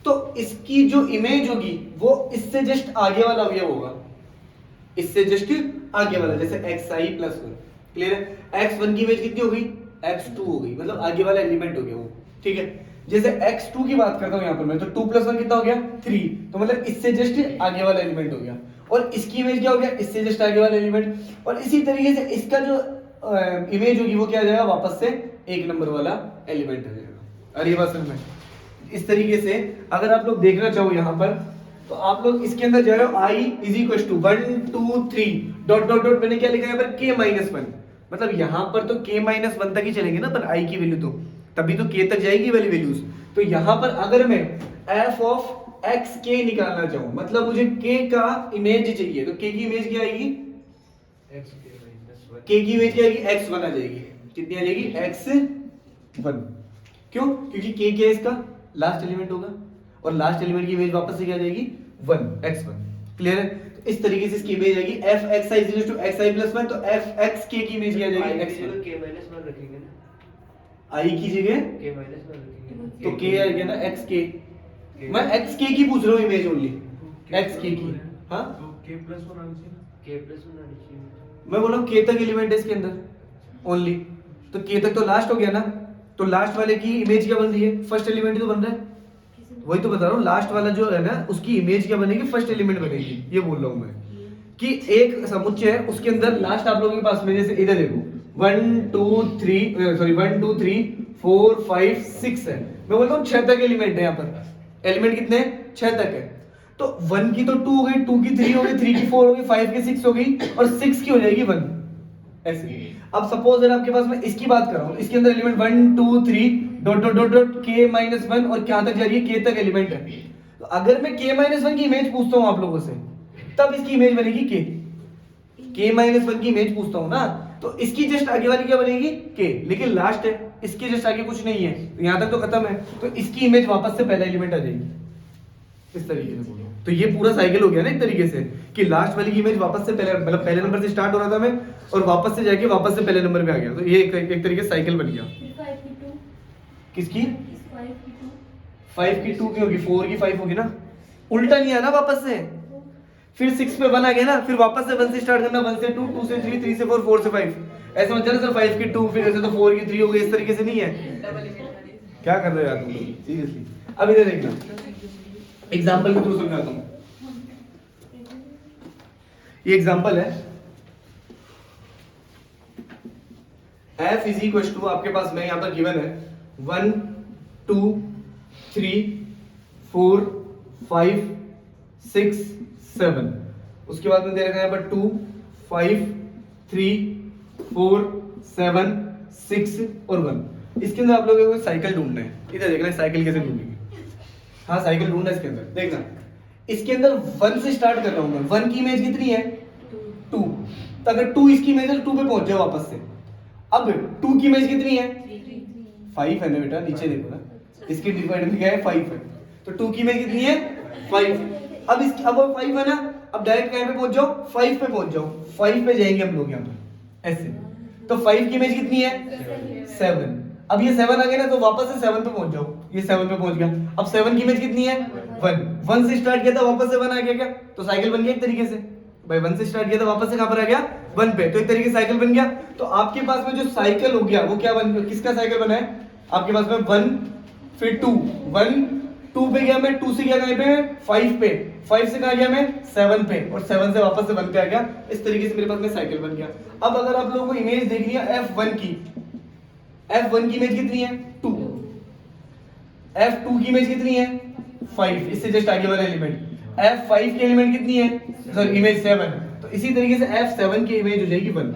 तो इसकी जो इमेज होगी वो इससे जस्ट आगे वाला अवयव होगा, इससे जस्ट आगे वाला, जैसे xi प्लस 1, क्लियर है। x1 की इमेज कितनी हो गई, x2 हो गई, मतलब आगे वाला एलिमेंट हो गया वो, ठीक है। जैसे x2 की बात करता हूं यहां पर मैं, तो 2 प्लस 1 कितना हो गया 3, तो मतलब इससे जस्ट आगे वाला एलिमेंट हो गया, और इसकी इमेज क्या हो गया, इससे जस्ट आगे वाला एलिमेंट, और इसी तरीके से इसका जो इमेज होगी वो क्या आ जाएगा, वापस से एक नंबर वाला एलिमेंट आ जाएगा। अरे ये बात समझ में, इस तरीके से अगर आप लोग देखना चाहो यहां पर, तो आप लोग इसके अंदर जा रहे हो i is equal to 1, 2, 3 dot dot dot, मैंने क्या लिखा है पर k माइनस 1, मतलब यहां पर तो k माइनस 1 तक ही चलेंगे ना, पर i की वैल्यू तो तभी तो k तक जाएगी वाली वैल्यूज। तो यहां पर अगर मैं f ऑफ x k निकालना चाहूं, मतलब मुझे k का इमेज चाहिए, तो k की इमेज क्या आएगी, k की इमेज क्या आएगी, x1 आ जाएगी, कितनी आ जाएगी, x1। क्यों, क्योंकि k क्या है, इसका लास्ट एलिमेंट होगा, और लास्ट एलिमेंट की इमेज वापस से क्या आ जाएगी 1, x1, क्लियर है। तो इस तरीके से इसकी इमेज आएगी f x i is equal to x i plus 1, तो f x k की इमेज क्या आ जाएगी, x1, k minus 1 रखेंगे ना, i की जगह k minus 1 रखेंगे, तो k आ गया ना x k, मैं x k की पूछ रहा हूं इमेज ओनली, x k की, हां तो k plus 1 आनी चाहिए ना, k plus 1 आनी चाहिए, मैं बोल रहा हूं k तक एलिमेंट है इसके अंदर ओनली, तो k तक तो लास्ट हो गया ना, तो लास्ट वाले की इमेज क्या बन रही है, फर्स्ट एलिमेंट ही तो बन रहा है, वही तो बता रहा हूँ, लास्ट वाला जो है ना उसकी इमेज क्या बनेगी, फर्स्ट एलिमेंट बनेगी, ये बोल रहा हूँ मैं कि एक समुच्चय है उसके अंदर लास्ट आप लोगों के पास में, जैसे इधर देखो 1, 2, 3 4 5 6 है, मैं बोलता हूँ 6 तक एलिमेंट है, यहाँ पर एलिमेंट कितने 6 तक है, तो 1 की तो 2 हो गई, 2 की 3 हो गई, 3 की 4 हो गई, 5 की 6 हो गई, और 6 की हो जाएगी 1, ऐसे। अब सपोज अगर आपके पास में इसकी बात कर रहा हूं, इसके अंदर element 1, 2, 3 dot dot dot dot k minus 1, और क्या तक जा रही है, k तक एलिमेंट है, तो अगर मैं k माइनस 1 की इमेज पूछता हूं आप लोगों से, तब इसकी इमेज बनेगी k माइनस 1 की इमेज पूछता हूं ना, तो इसकी जस्ट आगे वाली क्या बनेगी k, लेकिन लास्ट है, इसके जस्ट आगे कुछ नहीं है, तो यहां तक तो खत्म है, तो इसकी इमेज वापस से पहला एलिमेंट आ जाएगी, इस तरीके से बोलो। तो ये पूरा साइकिल हो गया ना एक तरीके से, कि लास्ट वाली की इमेज वापस से पहले, मतलब पहले नंबर से स्टार्ट हो रहा था मैं, और वापस से जाके वापस से पहले नंबर पे आ गया, तो ये एक तरीके से साइकिल बन गया। किसकी 5 की 2 की होगी, 4 की 5 होगी ना, उल्टा नहीं आना वापस से, फिर 6 पे 1 आ गया ना, फिर वापस से 1 से स्टार्ट करना, 1 से 2, 2 से 3, 3 से 4, 4 से 5, ऐसे मत जाना सर 5 की 2 फिर ऐसे तो 4 की 3 हो गई, इस तरीके से नहीं है, क्या कर रहे हो यार तुम लोग सीरियसली। अब इधर देखना, एग्जांपल के थ्रू समझाता हूं, ये एग्जांपल है, f इज इक्वल टू आपके पास में यहां पर गिवन है 1, 2, 3, 4, 5, 6, 7, उसके बाद में दे रखा है यहाँ पर 2, 5, 3, 4, 7, 6 और 1। इसके अंदर आप लोगों को साइकिल ढूंढना है, इधर देखना साइकिल कैसे ढूंढेंगे, हाँ साइकिल ढूंढना है इसके अंदर, देखना इसके अंदर 1 से स्टार्ट कर रहा हूं मैं, 1 की इमेज कितनी है 2, तो अगर 2 इसकी इमेज है तो 2 पे पहुंच जाओ वापस से। अब 2 की इमेज कितनी है 5 है ना बेटा, नीचे देखो ना, इसकी डिवाइड में क्या है 5 है, तो 2 की इमेज कितनी है 5। अब इसकी अब 5 है ना, अब डायरेक्ट कहां पे पहुंच जाओ 5 पे पहुंच जाओ, 5 पे जाएंगे हम लोग यहां पर ऐसे, तो 5 की इमेज कितनी है 7। अब ये 7 आ गया ना, तो वापस से 7 पे पहुंच जाओ, ये 7 पे पहुंच गया। अब 7 की इमेज कितनी है 1, 1 से स्टार्ट किया था वापस से 1 आ गया क्या, तो साइकिल बन गया एक तरीके से। भाई 1 से स्टार्ट किया था, वापस से कहां पर आ गया 1 पे, तो एक तरीके से साइकिल बन गया। तो आपके पास में जो साइकिल हो गया वो क्या बन गया, किसका साइकिल बना है, आपके पास में 1 फिर 2, 1 2 पे गया मैं, 2 से गया कहां पे 5 पे, 5 से कहां गया मैं 7 पे, और 7 से वापस से 1 पे आ गया। इस तरीके से मेरे पास में साइकिल बन गया। अब अगर आप लोगों को इमेज देखनी है F1 की, F1 की इमेज कितनी है 2, F2 की इमेज कितनी है 5, इससे जस्ट आगे वाला एलिमेंट। F5 की एलिमेंट कितनी है, सॉरी इमेज 7, तो इसी तरीके से F7 की इमेज हो जाएगी 1।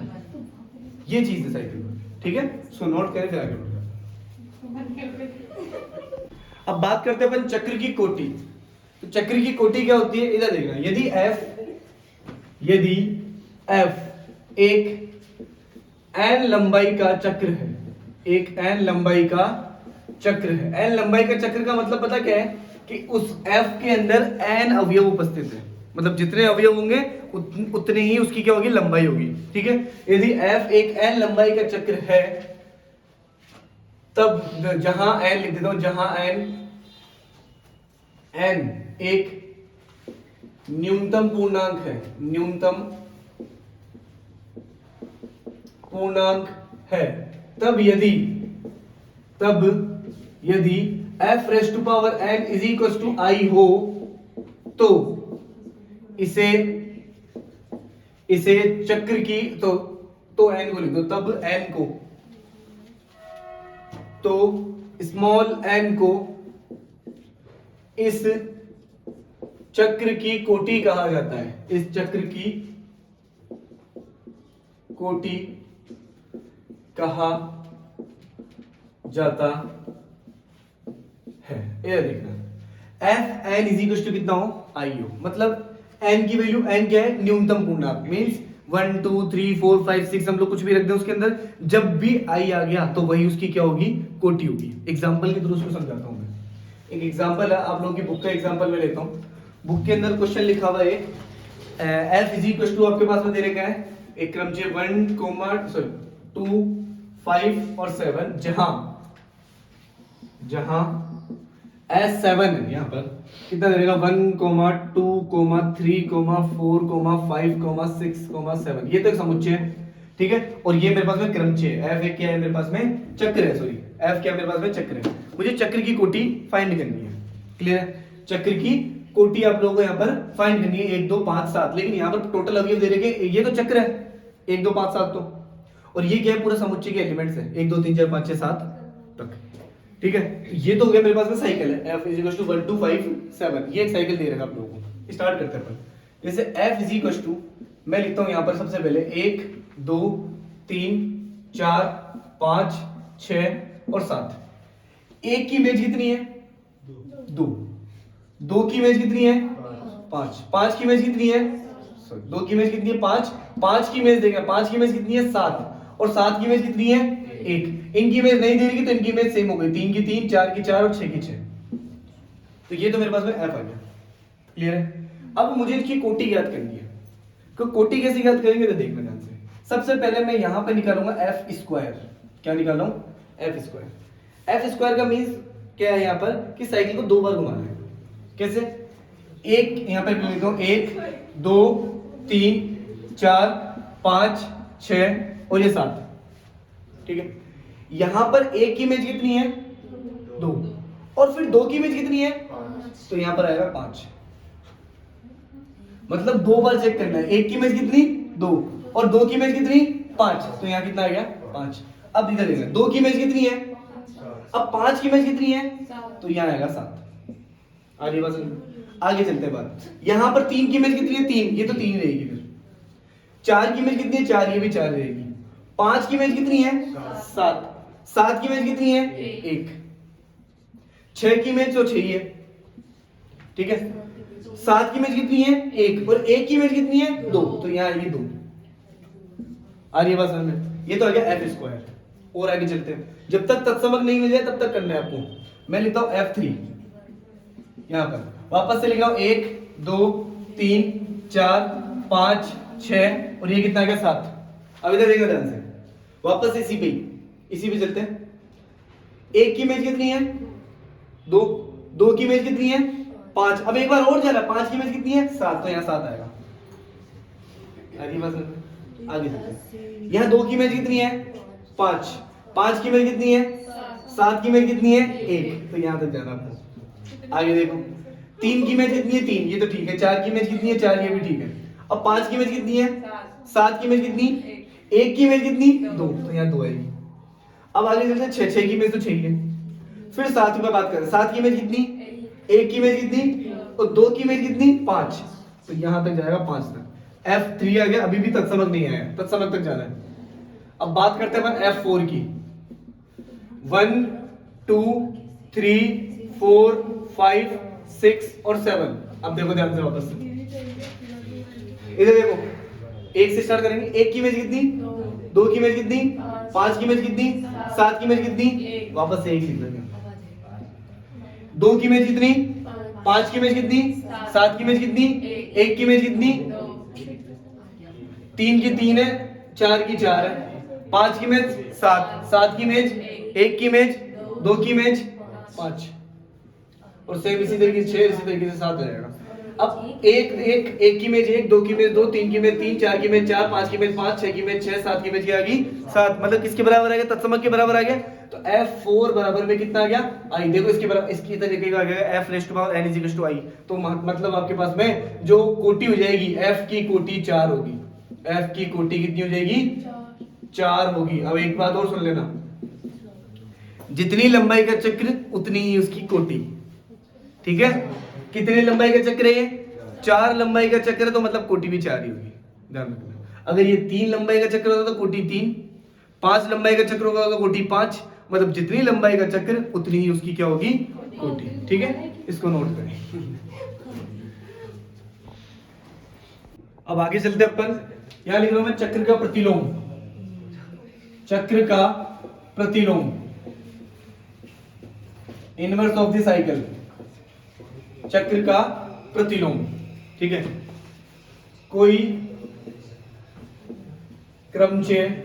ये चीज है साइकिल, ठीक है, सो नोट करें फिर आगे बढ़ते। अब बात करते हैं अपन चक्र की कोटि। तो चक्र की कोटि क्या होती है, इधर देखना, यदि F एक n लंबाई का चक्र है, एक n लंबाई का चक्र है, n लंबाई का चक्र का मतलब पता क्या है कि उस F के अंदर n अवयव उपस्थित है, मतलब जितने अवयव होंगे उतने ही उसकी क्या होगी, लंबाई होगी, ठीक है। यदि F एक n लंबाई का चक्र है, तब जहां n लिख देता हूं, जहां n एक न्यूनतम पूर्णांक है, न्यूनतम पूर्णांक है, तब यदि f raise to power n is equal to i हो, तो इसे चक्र की तो n को लिख दो, तब n को, तो स्मॉल n को इस चक्र की कोटि कहा जाता है, इस चक्र की कोटि कहा जाता है। ये देखना, F N is equal to कितना हो, आई हो, मतलब एन की वैल्यू, एन क्या है, न्यूनतम पूर्णांक, मींस 1 2 3 4 5 6 हम लोग कुछ भी रख दें उसके अंदर, जब भी आई आ गया तो वही उसकी क्या होगी, कोटि होगी। एग्जांपल के थ्रू उसको समझाता हूं मैं। एक एग्जांपल है, आप लोगों की बुक का एग्जांपल मैं लेता हूं। बुक के अंदर क्वेश्चन लिखा हुआ है, एफ इज इक्वल टू आपके पास में दे रखा है एक क्रमचय 2 5 और 7, जहां S7 है, यहां पर कितना देगा 1 2 3 4 5 6 7, ये तक समुच्चय है, ठीक है। और ये मेरे पास में क्रमचय है, F एक क्या है मेरे पास में, चक्र है, सॉरी F क्या मेरे पास में, चक्र है। मुझे चक्र की कोटि फाइंड करनी है, क्लियर है। चक्र की कोटि आप लोगों को यहाँ पर फाइंड करनी है 1 2 5 7, लेकिन यहाँ पर टोटल अवयव दे रखे, ये तो चक्र है 1 2 5 7 तो, और ये क्या है, पूरा समुच्चय के एलिमेंट्स है 1 2 3 4 5 6 7 तक, ठीक है। ये तो हो गया मेरे पास में साइकिल है, F इज इक्वल टू 1 2 5 7, ये एक साइकिल दे रखा आप लोगों को। स्टार्ट करते हैं अपन, जैसे F इज इक्वल टू, मैं लिखता हूं यहां पर सबसे पहले 1 2 3 4 5 6 और 7। एक की इमेज कितनी है, 2, 2 की इमेज कितनी है, 5, 5 की इमेज कितनी है, 2 की इमेज कितनी है, 5, 5 की इमेज देगा, 5 की इमेज कितनी है, 7, और 7 की इमेज कितनी है, 1। इनकी इमेज नहीं दे रही तो इनकी इमेज सेम हो गई, 3 की 3 4 की 4 और 6 की 6। तो ये तो मेरे पास में F आ गया, क्लियर है। अब मुझे इसकी कोटि ज्ञात करनी है, तो कोटि कैसे ज्ञात करेंगे, तो देखना ध्यान से। सबसे पहले मैं यहां पे निकालूंगा F स्क्वायर। क्या निकाल रहा हूं, F स्क्वायर। F स्क्वायर का मींस क्या है यहाँ पर, कि साइकिल को 2 बार घुमाना है। कैसे, एक यहां पे लिखता हूं 1 2 3 4 5 6 और ये 7, ठीक है। यहां पर एक की इमेज कितनी है, 2, और फिर 2 की इमेज कितनी है, तो यहां पर आएगा 5, मतलब 2 बार चेक करना है, एक की इमेज कितनी 2 और 2 की इमेज कितनी 5, तो यहां कितना आ गया 5। अब इधर देखना, 2 की इमेज कितनी है, अब 5 की इमेज कितनी है, तो यहां आएगा 7। आगे बात, आगे चलते बात, यहां पर 3 की इमेज कितनी है, 3, ये तो 3 रहेगी। फिर 4 की इमेज कितनी है, 4, ये भी 4 रहेगी। 5 की इमेज कितनी है, 7, 7 की इमेज कितनी है, 1, 6 की इमेज तो 6 ही है, ठीक है। 7 की इमेज कितनी है, 1, और 1 की इमेज कितनी है, 2, तो यहां आएगी 2। आ रही है बात समझ में, ये तो आ गया F स्क्वायर। और आगे चलते हैं, जब तक तत्समक नहीं मिल जाए तब तक करना है आपको। मैं लिखता हूं F3, यहां पर वापस से लिख रहा हूं 1 2 3 4 5 6 और ये कितना आ गया 7। अब इधर देखो ध्यान से, वापस से इसी पे चलते हैं। 1 की इमेज कितनी है, 2, 2 की इमेज कितनी है, 5, अब एक बार और जाना, 5 की इमेज कितनी है, 7, तो यहां 7 आएगा। आगे बात करते आगे चलते हैं। यहाँ 2 की इमेज कितनी है 5, 5 की इमेज कितनी है 7 की इमेज कितनी है 1, तो यहाँ तक जाना आपको। आगे देखो 3 की इमेज कितनी है 3, ये तो ठीक है। 4 की इमेज कितनी है 4, ये भी ठीक है। अब 5 की इमेज कितनी है 7 की इमेज कितनी 1 की इमेज कितनी 2, तो यहाँ 2 आएगी। अब आगे चलते हैं 6 की इमेज तो 6 ही है। फिर 7 की बात करें, 7 की इमेज कितनी 1 की इमेज कितनी और 2 की इमेज कितनी 5, तो यहाँ तक जाएगा 5 तक। F3 आ गया, अभी भी तत्समक नहीं आया, तत्समक तक जाना है। अब बात करते हैं अपन F4 की। 1 2 3 4 5 6 और 7। अब देखो ध्यान से वापस से इधर देखो, 1 से स्टार्ट करेंगे। 1 की इमेज कितनी 2 की इमेज कितनी 5 की इमेज कितनी 7 की इमेज कितनी, वापस से 1 लिख देंगे। 2 की इमेज कितनी 5 की इमेज कितनी 7 की इमेज कितनी 1 की इमेज कितनी 3 की 3 है 4 की 4 है। 5 की इमेज 7, 7 की इमेज 1 की इमेज 2 की इमेज 5, और सेम इसी तरीके से 6, इसी तरीके से 7 हो जाएगा। अब एक की इमेज 1, 2 की इमेज 2, 3 की इमेज 3, 4 की इमेज 4, 5 की इमेज 5, 6 की इमेज 6, 7 की इमेज क्या आ गई 7, मतलब किसके बराबर आ गया तत्समक के बराबर आ गया। तो F4 बराबर में कितना आ गया I, देखो इसके बराबर इसकी तरीके का आ गया F raise to power n is to I, तो मतलब आपके पास में जो कोटि हो जाएगी F की कोटि 4 होगी। F की कोटि कितनी हो जाएगी 4 होगी। अब एक बात और सुन लेना, जितनी लंबाई का चक्र उतनी ही उसकी कोटि, ठीक है। कितनी लंबाई का चक्र है 4 लंबाई का चक्र है, तो मतलब कोटि भी 4 ही होगी, ध्यान रखना। अगर ये 3 लंबाई का चक्र होता तो कोटि 3, 5 लंबाई का चक्र होगा तो कोटि 5, मतलब जितनी लंबाई का चक्र उतनी ही उसकी क्या होगी कोटि, ठीक है। इसको नोट करें। अब आगे चलते अपन, यहां लिख रहा हूं मैं चक्र का प्रतिलोम, चक्र का प्रतिलोम, इनवर्स ऑफ द साइकिल, चक्र का प्रतिलोम, ठीक है। कोई क्रमचय,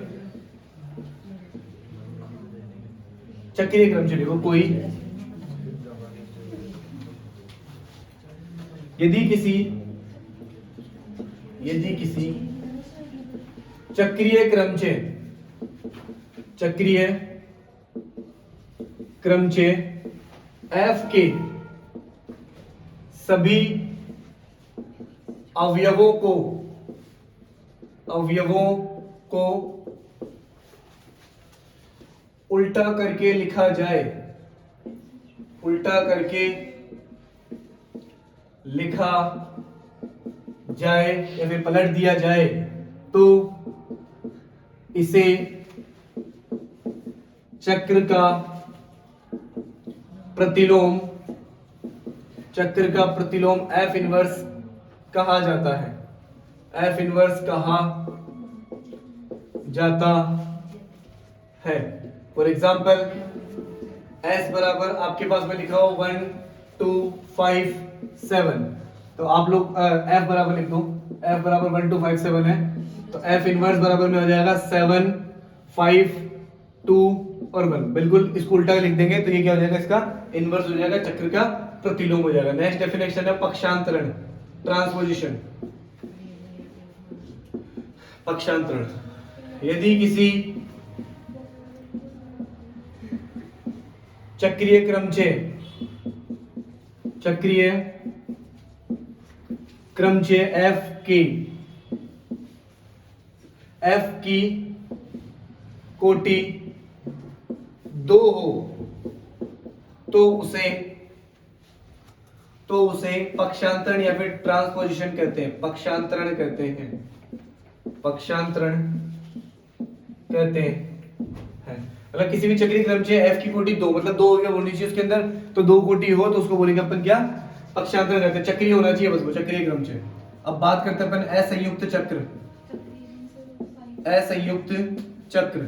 चक्रीय क्रमचय देखो, कोई यदि किसी चक्रीय क्रमचय F के सभी अवयवों को उल्टा करके लिखा जाए, उल्टा करके लिखा जाए या फिर पलट दिया जाए, तो इसे चक्र का प्रतिलोम, चक्र का प्रतिलोम F इनवर्स कहा जाता है, F इनवर्स कहा जाता है। फॉर एग्जाम्पल S बराबर आपके पास में लिखा हो 1 2 5 7, तो आप लोग F बराबर लिख दो, F बराबर 1 2 5 7 है, तो F इनवर्स बराबर में हो जाएगा 7 5 2 और 1, बिल्कुल इसको उल्टा लिख देंगे तो ये क्या हो जाएगा इसका इनवर्स हो जाएगा, चक्र का प्रतिलोम हो जाएगा। नेक्स्ट डेफिनेशन है पक्षांतरण, ट्रांसपोजिशन। पक्षांतरण, यदि किसी चक्रीय क्रमचय F की कोटि 2 हो तो उसे पक्षांतरण या फिर ट्रांसपोजिशन कहते हैं, पक्षांतरण कहते हैं, पक्षांतरण कहते हैं। मतलब किसी भी चक्रीय क्रमचय F की कोटि 2, मतलब 2 अवयव होनी चाहिए उसके अंदर, तो 2 कोटि हो तो उसको बोलेंगे अपन क्या पक्षांतरण कहते हैं, चक्रीय होना चाहिए बस वो चक्रीय क्रमचय। अब बात करते हैं अपन असंयुक्त चक्र, असंयुक्त चक्र,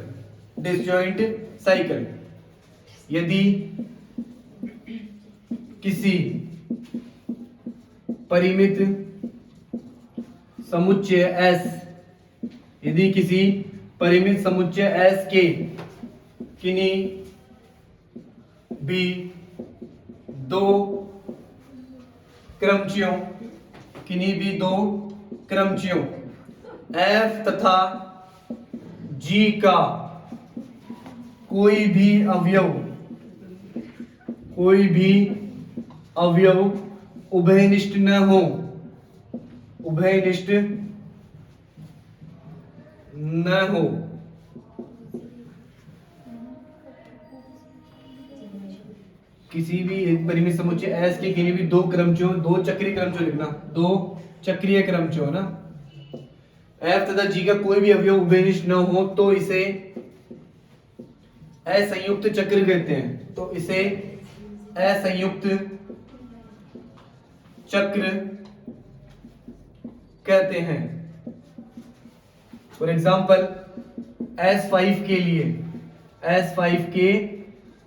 डिसजॉइंट साइकिल। यदि किसी परिमित समुच्चय S, यदि किसी परिमित समुच्चय S के किन्हीं भी दो क्रमचयों एफ तथा जी का कोई भी अवयव उभयनिष्ठ न हो, उभयनिष्ठ न हो, किसी भी एक परिमित समुच्चय एस के किसी भी दो क्रमचयों, दो चक्रीय क्रमचयों लिखना, दो चक्रीय क्रमचयों ना, एफ तथा जी का कोई भी अवयव उभयनिष्ठ न हो तो इसे असंयुक्त चक्र कहते हैं। तो इसे असंयुक्त चक्र कहते हैं। फॉर एग्जाम्पल S5 के लिए, S5 के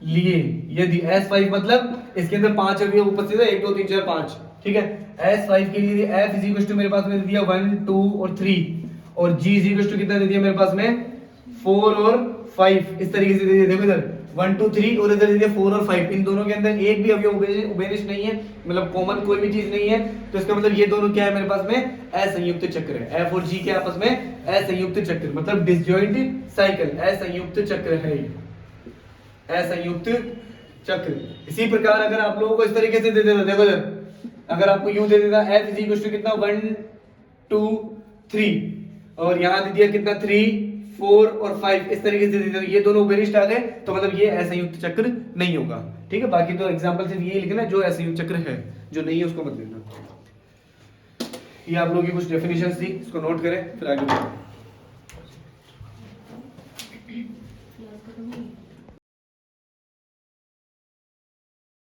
लिए यदि S5 मतलब इसके अंदर 5 अवयव उपस्थित है, 1 2 3 4 5, ठीक है। S5 के लिए F इज इक्वल टू मेरे पास में दे दिया 1 2 और 3 और G इज इक्वल टू कितना दे दिया मेरे पास में 4 और 5, इस तरीके से दे दिया। देखो इधर 1 2 3 और इधर दे दिया 4 और 5, इन दोनों के अंदर एक भी अवयव उभयनिष्ठ नहीं है, मतलब कॉमन कोई भी चीज नहीं है, तो इसका मतलब ये दोनों क्या है मेरे पास में असंयुक्त चक्र है। F और G के आपस में असंयुक्त चक्र मतलब डिसजॉइंट साइकिल, असंयुक्त चक्र है ये, असंयुक्त चक्र। इसी प्रकार अगर आप लोगों को इस तरीके से दे देता, देखो इधर अगर आपको यूं दे देता F इज इक्वल टू कितना 1 2 3 और यहां दे दिया कितना 3 4 और 5, इस तरीके से दे दिया, ये दोनों उभयनिष्ठ आ गए, तो मतलब ये असंयुक्त चक्र नहीं होगा, ठीक है। बाकी तो एग्जांपल सिर्फ ये लिखना जो असंयुक्त चक्र है, जो नहीं है उसको मत लिखना। ये आप लोगों की कुछ डेफिनेशंस थी, इसको नोट करें फिर आगे बढ़ें।